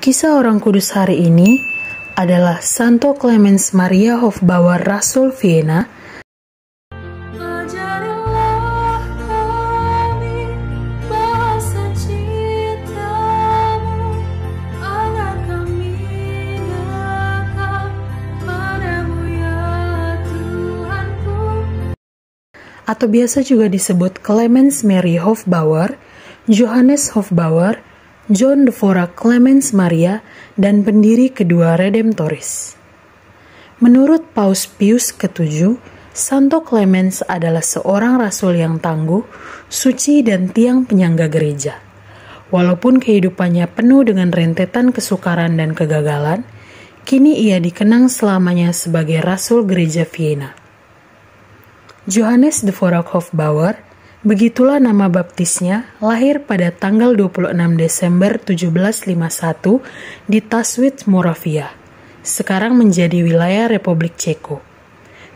Kisah orang kudus hari ini adalah Santo Clemens Maria Hofbauer Rasul Vienna. Ajarilah kami bahasa cinta-Mu, agar kami dekat padamu ya Tuhanku. Atau biasa juga disebut Clemens Mary Hofbauer, Johannes Hofbauer, John Dvorak Clemens Maria, dan pendiri kedua Redemptoris. Menurut Paus Pius ke-7, Santo Clemens adalah seorang rasul yang tangguh, suci, dan tiang penyangga gereja. Walaupun kehidupannya penuh dengan rentetan kesukaran dan kegagalan, kini ia dikenang selamanya sebagai rasul gereja Vienna. Johannes Dvorak Hofbauer, begitulah nama baptisnya, lahir pada tanggal 26 Desember 1751 di Taswitz, Moravia, sekarang menjadi wilayah Republik Ceko.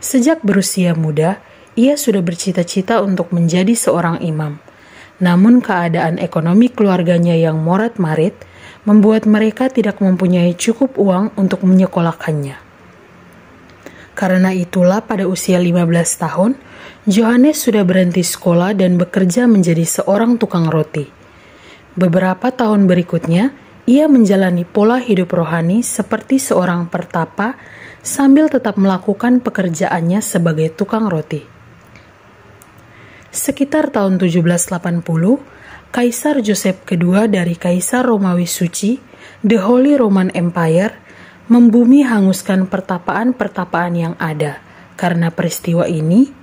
Sejak berusia muda, ia sudah bercita-cita untuk menjadi seorang imam. Namun keadaan ekonomi keluarganya yang morat-marit membuat mereka tidak mempunyai cukup uang untuk menyekolahkannya. Karena itulah pada usia 15 tahun, Johannes sudah berhenti sekolah dan bekerja menjadi seorang tukang roti. Beberapa tahun berikutnya, ia menjalani pola hidup rohani seperti seorang pertapa sambil tetap melakukan pekerjaannya sebagai tukang roti. Sekitar tahun 1780, Kaisar Joseph II dari Kaisar Romawi Suci, The Holy Roman Empire, membumi hanguskan pertapaan-pertapaan yang ada. Karena peristiwa ini,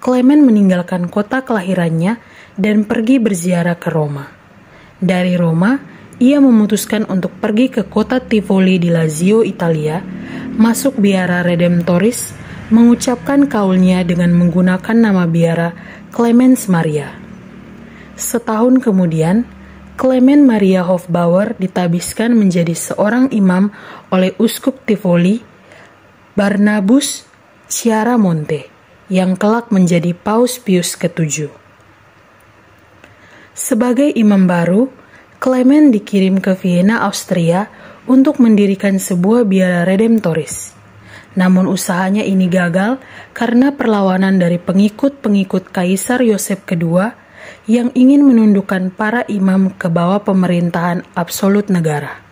Clement meninggalkan kota kelahirannya dan pergi berziarah ke Roma. Dari Roma, ia memutuskan untuk pergi ke kota Tivoli di Lazio, Italia, masuk biara Redemptoris, mengucapkan kaulnya dengan menggunakan nama biara Clemens Maria. Setahun kemudian, Clement Maria Hofbauer ditabiskan menjadi seorang imam oleh Uskup Tivoli, Barnabus Chiaramonte, yang kelak menjadi Paus Pius ke-7. Sebagai imam baru, Clement dikirim ke Vienna, Austria untuk mendirikan sebuah biara Redemptoris. Namun usahanya ini gagal karena perlawanan dari pengikut-pengikut Kaisar Yosef II yang ingin menundukkan para imam ke bawah pemerintahan absolut negara.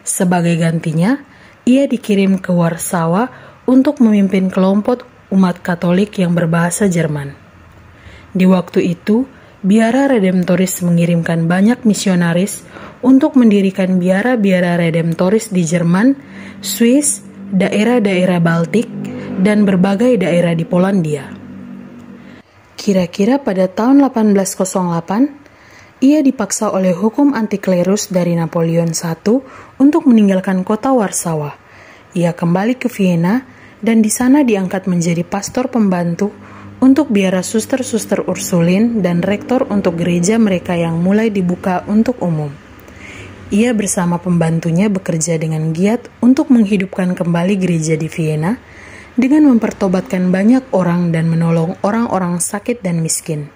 Sebagai gantinya, ia dikirim ke Warsawa untuk memimpin kelompok umat Katolik yang berbahasa Jerman. Di waktu itu, biara Redemptoris mengirimkan banyak misionaris untuk mendirikan biara-biara Redemptoris di Jerman, Swiss, daerah-daerah Baltik, dan berbagai daerah di Polandia. Kira-kira pada tahun 1808, ia dipaksa oleh hukum antiklerus dari Napoleon I untuk meninggalkan kota Warsawa. Ia kembali ke Vienna dan di sana diangkat menjadi pastor pembantu untuk biara suster-suster Ursulin dan rektor untuk gereja mereka yang mulai dibuka untuk umum. Ia bersama pembantunya bekerja dengan giat untuk menghidupkan kembali gereja di Vienna dengan mempertobatkan banyak orang dan menolong orang-orang sakit dan miskin.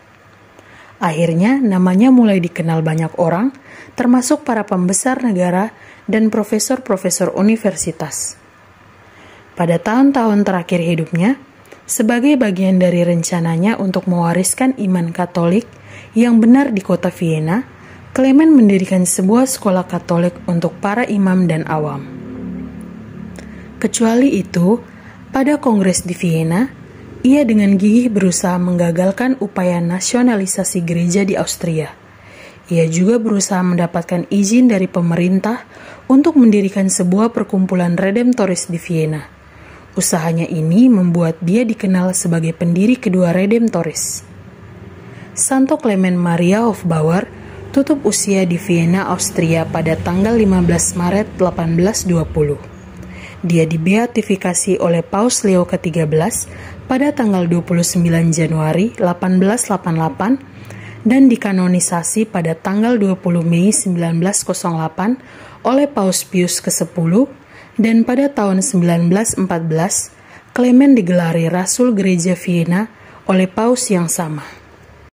Akhirnya namanya mulai dikenal banyak orang, termasuk para pembesar negara dan profesor-profesor universitas. Pada tahun-tahun terakhir hidupnya, sebagai bagian dari rencananya untuk mewariskan iman Katolik yang benar di kota Vienna, Clement mendirikan sebuah sekolah Katolik untuk para imam dan awam. Kecuali itu, pada Kongres di Vienna, ia dengan gigih berusaha menggagalkan upaya nasionalisasi gereja di Austria. Ia juga berusaha mendapatkan izin dari pemerintah untuk mendirikan sebuah perkumpulan Redemptoris di Vienna. Usahanya ini membuat dia dikenal sebagai pendiri kedua Redemptoris. Santo Clement Maria Hofbauer tutup usia di Vienna, Austria pada tanggal 15 Maret 1820. Dia dibeatifikasi oleh Paus Leo ke-13 pada tanggal 29 Januari 1888 dan dikanonisasi pada tanggal 20 Mei 1908 oleh Paus Pius ke-10. Dan pada tahun 1914, Clement digelari Rasul Gereja Vienna oleh Paus yang sama.